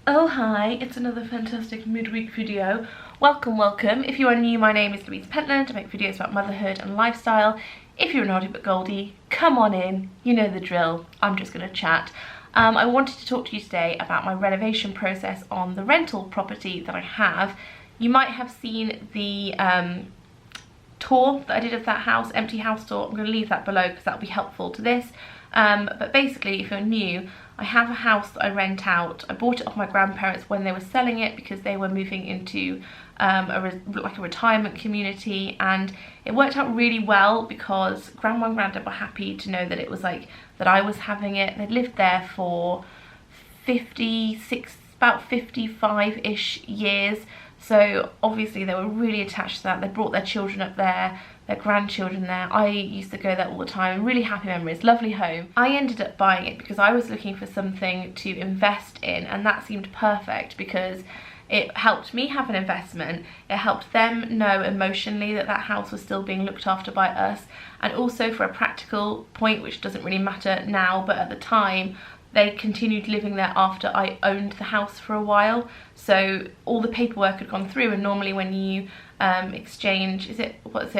Oh hi, it's another fantastic midweek video. Welcome. If you are new, my name is Louise Pentland. I make videos about motherhood and lifestyle. If you're an oldie but goldie, come on in, you know the drill. I'm just going to chat. I wanted to talk to you today about my renovation process on the rental property that I have. You might have seen the tour that I did of that house, empty house tour. I'm going to leave that below because that'll be helpful to this. But basically, if you're new, I have a house that I rent out. I bought it off my grandparents when they were selling it because they were moving into a retirement community, and it worked out really well because grandma and granddad were happy to know that it was like that I was having it. They'd lived there for 56, about 55-ish years, so obviously they were really attached to that. They brought their children up there, their grandchildren there. I used to go there all the time. Really happy memories, lovely home. I ended up buying it because I was looking for something to invest in, and that seemed perfect because it helped me have an investment. It helped them know emotionally that that house was still being looked after by us, and also for a practical point, which doesn't really matter now, but at the time they continued living there after I owned the house for a while. So all the paperwork had gone through, and normally when you exchange,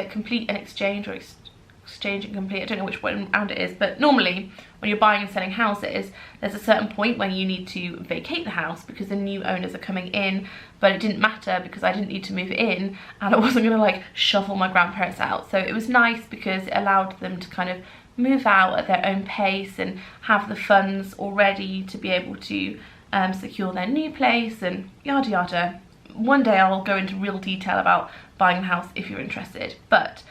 complete and exchange, or exchange and complete, I don't know which one round it is, but normally when you're buying and selling houses, there's a certain point when you need to vacate the house because the new owners are coming in. But it didn't matter because I didn't need to move in, and I wasn't gonna like shovel my grandparents out. So it was nice because it allowed them to kind of move out at their own pace and have the funds already to be able to secure their new place and yada yada. One day I'll go into real detail about buying the house if you're interested. But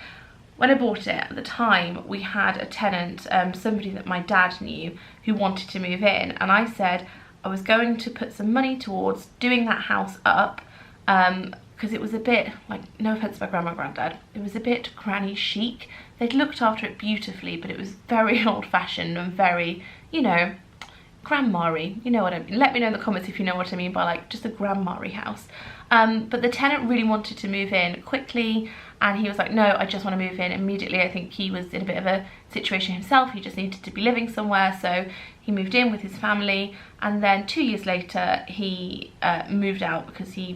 when I bought it, at the time we had a tenant, somebody that my dad knew, who wanted to move in, and I said I was going to put some money towards doing that house up because it was a bit, like, no offence to my grandma and granddad, it was a bit granny chic. They'd looked after it beautifully, but it was very old-fashioned and very, you know, grandma-y, you know what I mean. Let me know in the comments if you know what I mean by like just a grandma-y house. But the tenant really wanted to move in quickly, and he was like, no, I just want to move in immediately. I think he was in a bit of a situation himself. He just needed to be living somewhere, so he moved in with his family, and then 2 years later he moved out because he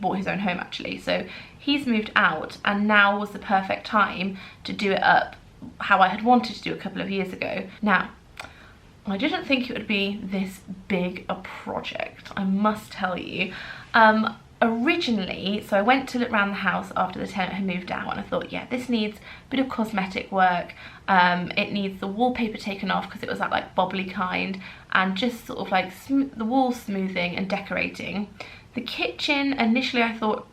bought his own home actually. So he's moved out, and now was the perfect time to do it up how I had wanted to do a couple of years ago. Now, I didn't think it would be this big a project, I must tell you. Originally, so I went to look around the house after the tenant had moved out, and I thought, yeah, this needs a bit of cosmetic work. It needs the wallpaper taken off because it was that like bobbly kind, and just sort of like the wall smoothing and decorating. The kitchen, initially I thought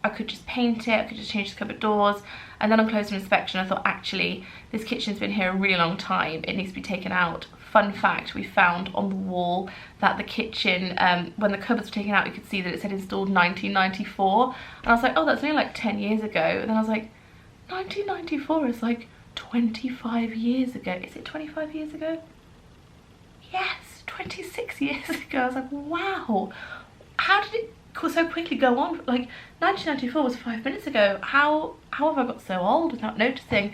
I could just paint it, I could just change the cupboard doors, and then on closer inspection I thought, actually, this kitchen's been here a really long time, it needs to be taken out. Fun fact, we found on the wall that the kitchen, when the cupboards were taken out, you could see that it said installed 1994, and I was like, oh, that's only like 10 years ago, and then I was like, 1994 is like 25 years ago. Is it 25 years ago? Yes, 26 years ago. I was like, wow, how did it so quickly go on? Like, 1994 was 5 minutes ago. How have I got so old without noticing?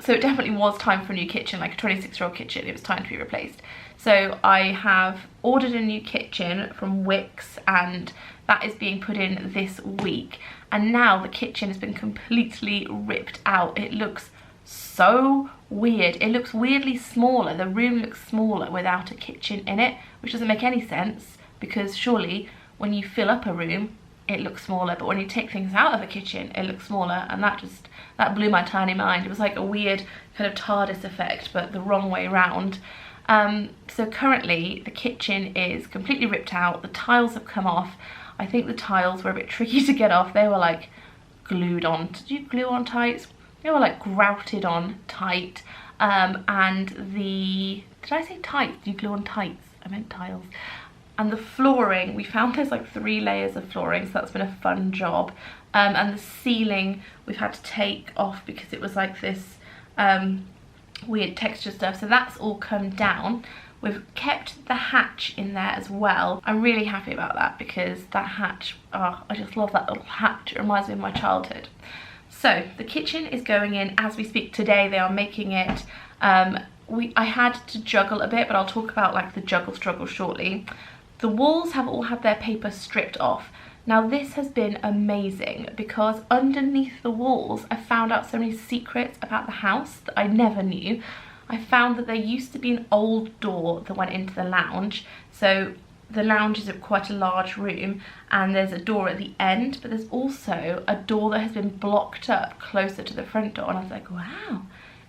So it definitely was time for a new kitchen, like a 26-year-old kitchen. It was time to be replaced. So I have ordered a new kitchen from Wix, and that is being put in this week. And now the kitchen has been completely ripped out. It looks so weird. It looks weirdly smaller. The room looks smaller without a kitchen in it, which doesn't make any sense because surely when you fill up a room, it looks smaller, but when you take things out of a kitchen, it looks smaller, and that blew my tiny mind. It was like a weird kind of TARDIS effect, but the wrong way around. So currently the kitchen is completely ripped out. The tiles have come off. I think the tiles were a bit tricky to get off. They were like glued on. Did you glue on tight? They were like grouted on tight. And did I say tights? Did you glue on tights? I meant tiles. And the flooring, we found there's like 3 layers of flooring, so that's been a fun job. And the ceiling we've had to take off because it was like this weird texture stuff, so that's all come down. We've kept the hatch in there as well. I'm really happy about that because that hatch, oh, I just love that little hatch. It reminds me of my childhood. So the kitchen is going in as we speak today. They are making it. I had to juggle a bit, but I'll talk about like the juggle struggle shortly. The walls have all had their paper stripped off. Now this has been amazing because underneath the walls I found out so many secrets about the house that I never knew. I found that there used to be an old door that went into the lounge. So the lounge is quite a large room and there's a door at the end, but there's also a door that has been blocked up closer to the front door, and I was like, wow,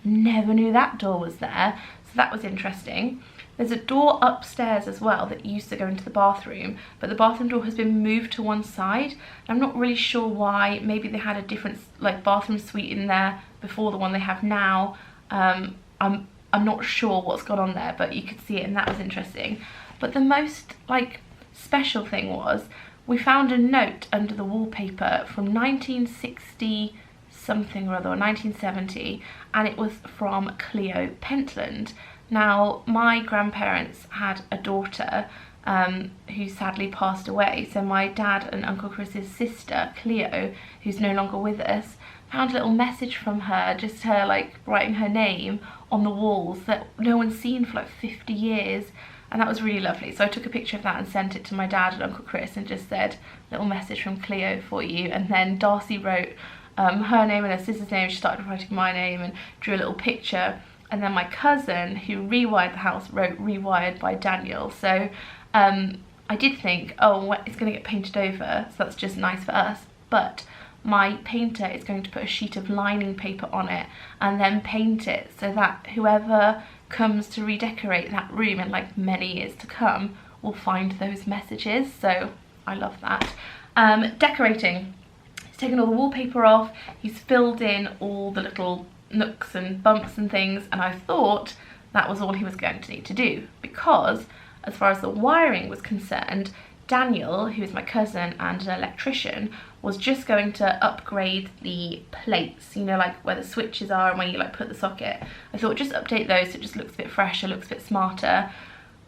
never knew that door was there. So that was interesting. There's a door upstairs as well that used to go into the bathroom, but the bathroom door has been moved to one side. I'm not really sure why. Maybe they had a different like bathroom suite in there before the one they have now. I'm not sure what's gone on there, but you could see it and that was interesting. But the most like special thing was we found a note under the wallpaper from 1960 something or other, or 1970, and it was from Cleo Pentland. Now, my grandparents had a daughter who sadly passed away, so my dad and Uncle Chris's sister, Cleo, who's no longer with us, found a little message from her, just her like writing her name on the walls that no one's seen for like 50 years, and that was really lovely. So I took a picture of that and sent it to my dad and Uncle Chris and just said, little message from Cleo for you. And then Darcy wrote her name and her sister's name, she started writing my name and drew a little picture. And then my cousin, who rewired the house, wrote rewired by Daniel. So I did think, oh, it's going to get painted over, so that's just nice for us. But my painter is going to put a sheet of lining paper on it and then paint it so that whoever comes to redecorate that room in like many years to come will find those messages. So I love that. Decorating. He's taken all the wallpaper off. He's filled in all the little nooks and bumps and things, and I thought that was all he was going to need to do, because as far as the wiring was concerned, Daniel, who is my cousin and an electrician, was just going to upgrade the plates, you know, like where the switches are and where you like put the socket. I thought just update those so it just looks a bit fresher, looks a bit smarter.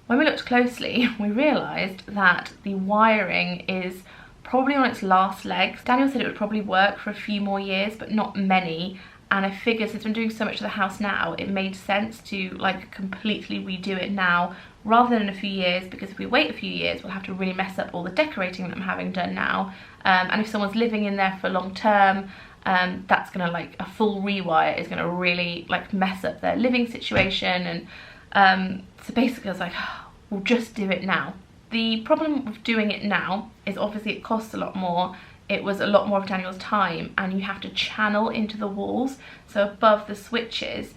When we looked closely, we realised that the wiring is probably on its last legs. Daniel said it would probably work for a few more years, but not many. And I figured since I'm doing so much to the house now, it made sense to like completely redo it now rather than in a few years, because if we wait a few years, we'll have to really mess up all the decorating that I'm having done now. And if someone's living in there for long term, that's gonna like a full rewire is gonna really like mess up their living situation. And so basically I was like, oh, we'll just do it now. The problem with doing it now is obviously it costs a lot more. It was a lot more of Daniel's time, and you have to channel into the walls. So above the switches,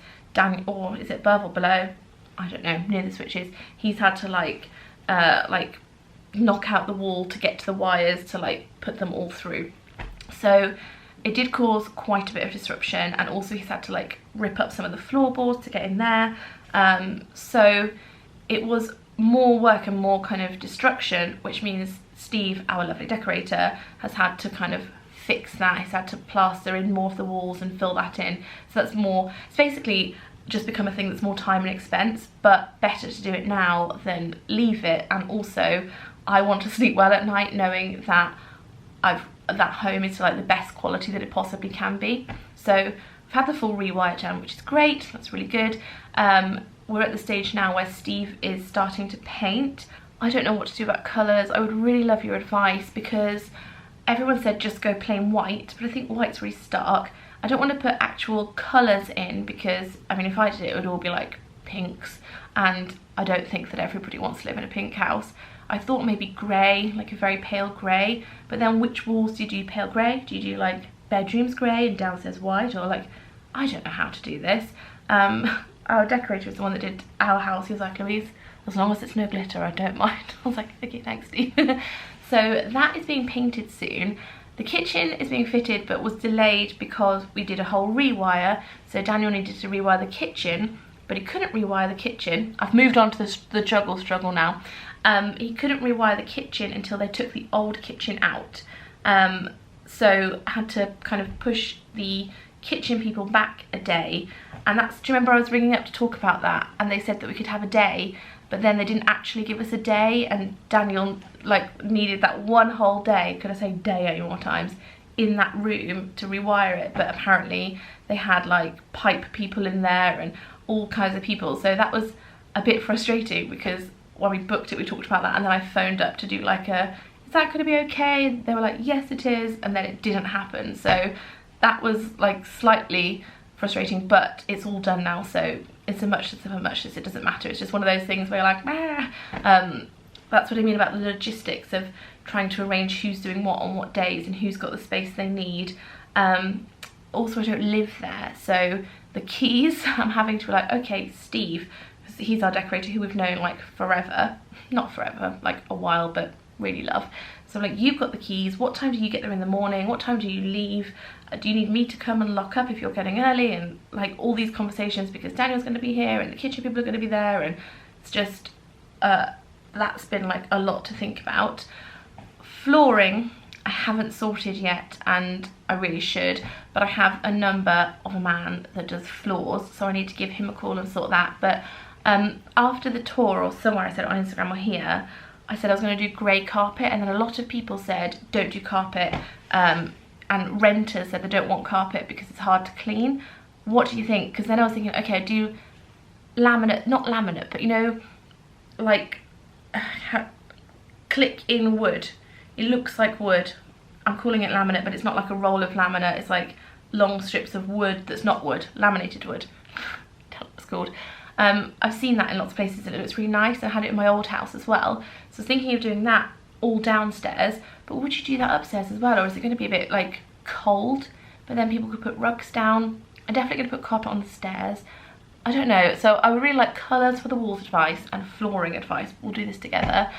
or is it above or below? I don't know, near the switches, he's had to like knock out the wall to get to the wires to like put them all through. So it did cause quite a bit of disruption, and also he's had to like rip up some of the floorboards to get in there. So it was more work and more kind of destruction, which means Steve, our lovely decorator, has had to kind of fix that. He's had to plaster in more of the walls and fill that in. So that's more, it's basically just become a thing that's more time and expense, but better to do it now than leave it. And also I want to sleep well at night knowing that that home is like the best quality that it possibly can be. So I've had the full rewire done, which is great, that's really good. We're at the stage now where Steve is starting to paint. I don't know what to do about colours. I would really love your advice, because everyone said just go plain white, but I think white's really stark. I don't want to put actual colours in, because I mean if I did it, it would all be like pinks, and I don't think that everybody wants to live in a pink house. I thought maybe grey, like a very pale grey, but then which walls do you do pale grey? Do you do like bedrooms grey and downstairs white, or like, I don't know how to do this. Our decorator is the one that did our house. He was like, Louise, as long as it's no glitter, I don't mind. I was like, okay, thanks, Steve. So that is being painted soon. The kitchen is being fitted, but was delayed because we did a whole rewire. So Daniel needed to rewire the kitchen, but he couldn't rewire the kitchen. I've moved on to the juggle struggle now. He couldn't rewire the kitchen until they took the old kitchen out. So I had to kind of push the kitchen people back a day. And that's, do you remember I was ringing up to talk about that? And they said that we could have a day, but then they didn't actually give us a day, and Daniel like needed that one whole day, could I say day any more times, in that room to rewire it. But apparently they had like pipe people in there and all kinds of people, so that was a bit frustrating because when we booked it, we talked about that, and then I phoned up to do like a, is that going to be okay? And they were like, yes it is, and then it didn't happen. So that was like slightly frustrating, but it's all done now, so it's a muchness of a muchness, it doesn't matter. It's just one of those things where you're like, that's what I mean about the logistics of trying to arrange who's doing what on what days and who's got the space they need. Also, I don't live there, so the keys, I'm having to be like, okay, Steve, he's our decorator who we've known like forever, not forever, like a while, but really love. So I'm like, you've got the keys, what time do you get there in the morning, what time do you leave, do you need me to come and lock up if you're getting early, and like all these conversations, because Daniel's going to be here and the kitchen people are going to be there, and it's just that's been like a lot to think about. Flooring I haven't sorted yet, and I really should, but I have a number of a man that does floors, so I need to give him a call and sort that. But after the tour, or somewhere I said it on Instagram or here, I said I was going to do grey carpet, and then a lot of people said don't do carpet, and renters said they don't want carpet because it's hard to clean. What do you think? Because then I was thinking, okay, do laminate, not laminate, but you know, like click in wood. It looks like wood. I'm calling it laminate, but it's not like a roll of laminate. It's like long strips of wood that's not wood, laminated wood. That's what it's called. I've seen that in lots of places and it looks really nice. I had it in my old house as well. So I was thinking of doing that all downstairs, but would you do that upstairs as well? Or is it going to be a bit like cold? But then people could put rugs down. I'm definitely going to put carpet on the stairs. I don't know. So I would really like colours for the walls advice and flooring advice. We'll do this together.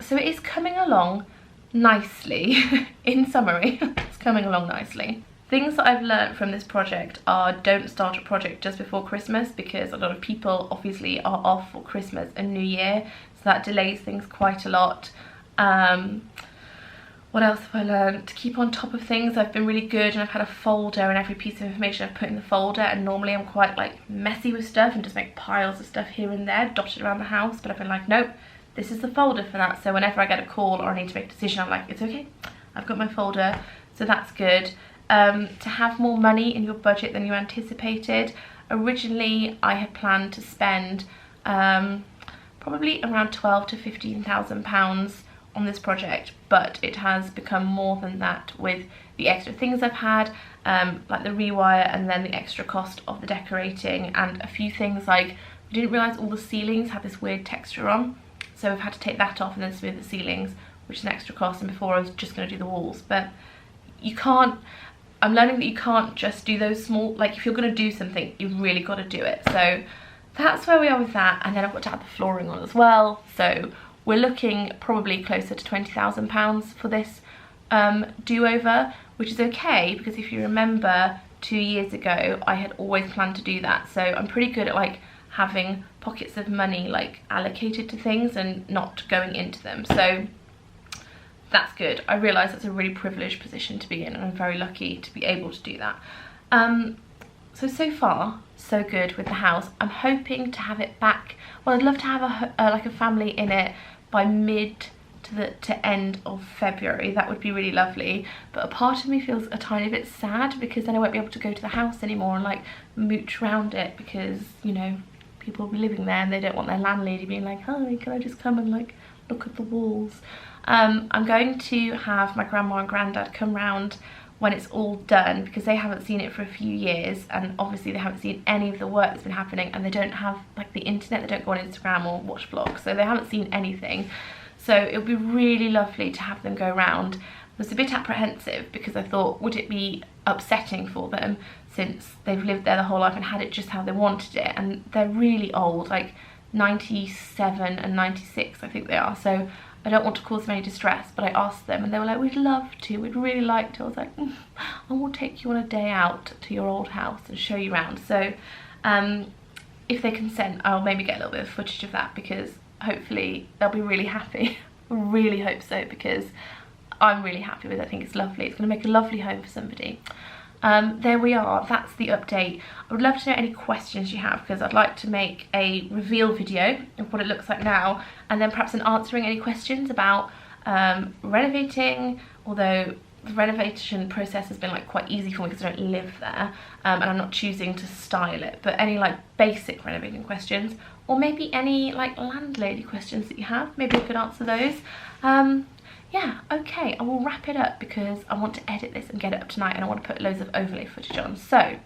So it is coming along nicely. In summary, it's coming along nicely. Things that I've learnt from this project are don't start a project just before Christmas, because a lot of people obviously are off for Christmas and New Year, so that delays things quite a lot. What else have I learnt? To keep on top of things. I've been really good, and I've had a folder, and every piece of information I've put in the folder, and normally I'm quite like messy with stuff and just make piles of stuff here and there dotted around the house, but I've been like, nope, this is the folder for that. So whenever I get a call or I need to make a decision, I'm like, it's okay, I've got my folder. So that's good. To have more money in your budget than you anticipated. Originally I had planned to spend probably around £12,000 to £15,000 on this project, but it has become more than that with the extra things I've had, like the rewire, and then the extra cost of the decorating, and a few things like we didn't realise all the ceilings had this weird texture on, so we've had to take that off and then smooth the ceilings, which is an extra cost, and before I was just going to do the walls. But you can't, I'm learning that you can't just do those small, like if you're going to do something, you've really got to do it. So that's where we are with that, and then I've got to add the flooring on as well, so we're looking probably closer to £20,000 for this do-over, which is okay, because if you remember 2 years ago I had always planned to do that, so I'm pretty good at like having pockets of money like allocated to things and not going into them, so that's good. I realise that's a really privileged position to be in, and I'm very lucky to be able to do that. So far so good with the house. I'm hoping to have it back, well, I'd love to have like a family in it by mid to end of February. That would be really lovely, but a part of me feels a tiny bit sad because then I won't be able to go to the house anymore and like mooch around it, because you know, people will be living there and they don't want their landlady being like, hi, can I just come and like look at the walls. I'm going to have my grandma and granddad come round when it's all done, because they haven't seen it for a few years, and obviously they haven't seen any of the work that's been happening, and they don't have like the internet, they don't go on Instagram or watch vlogs, so they haven't seen anything. So it would be really lovely to have them go round. I was a bit apprehensive because I thought, would it be upsetting for them since they've lived there the whole life and had it just how they wanted it, and they're really old, like 97 and 96 I think they are, so I don't want to cause them any distress. But I asked them and they were like, we'd love to, we'd really like to. I was like, I will take you on a day out to your old house and show you around. So if they consent, I'll maybe get a little bit of footage of that, because hopefully they'll be really happy. I really hope so, because I'm really happy with it. I think it's lovely. It's going to make a lovely home for somebody. There we are, that's the update. I would love to know any questions you have, because I'd like to make a reveal video of what it looks like now, and then perhaps answering any questions about renovating, although the renovation process has been like quite easy for me because I don't live there, and I'm not choosing to style it, but any like basic renovating questions, or maybe any like landlady questions that you have. Maybe I could answer those. Yeah, okay, I will wrap it up because I want to edit this and get it up tonight, and I want to put loads of overlay footage on. So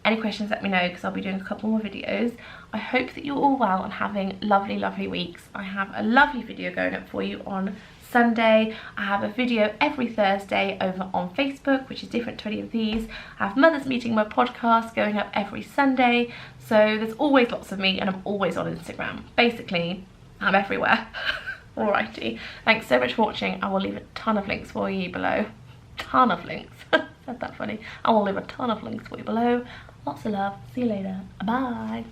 any questions, let me know, because I'll be doing a couple more videos. I hope that you're all well and having lovely, lovely weeks. I have a lovely video going up for you on Sunday. I have a video every Thursday over on Facebook, which is different to any of these. I have Mother's Meeting, my podcast, going up every Sunday. So there's always lots of me, and I'm always on Instagram. Basically, I'm everywhere. Alrighty, thanks so much for watching. I will leave a ton of links for you below. Ton of links. Said that funny. I will leave a ton of links for you below. Lots of love. See you later. Bye.